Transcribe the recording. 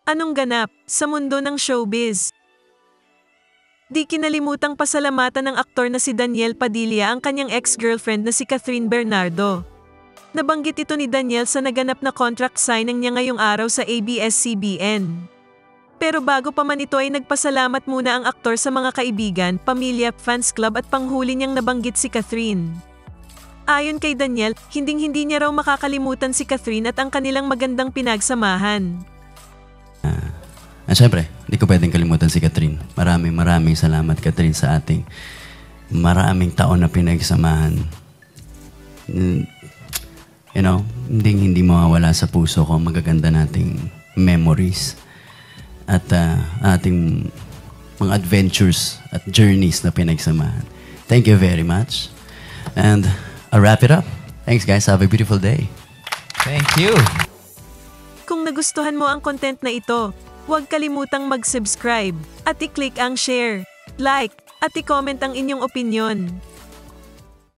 Anong ganap sa mundo ng showbiz? Di kinalimutang pasalamatan ng aktor na si Daniel Padilla ang kanyang ex-girlfriend na si Catherine Bernardo. Nabanggit ito ni Daniel sa naganap na contract signing niya ngayong araw sa ABS-CBN. Pero bago pa man ito ay nagpasalamat muna ang aktor sa mga kaibigan, pamilya, fans club at panghuli niyang nabanggit si Catherine. Ayon kay Daniel, hinding-hindi niya raw makakalimutan si Catherine at ang kanilang magandang pinagsamahan. Siyempre, hindi ko pwedeng kalimutan si Catherine. Maraming salamat, Catherine, sa ating maraming taon na pinagsamahan. You know, hindi mawawala sa puso ko ang magaganda nating memories at ating mga adventures at journeys na pinagsamahan. Thank you very much. And I'll wrap it up. Thanks, guys. Have a beautiful day. Thank you. Kung nagustuhan mo ang content na ito, huwag kalimutang mag-subscribe at i-click ang share, like, at i-comment ang inyong opinyon.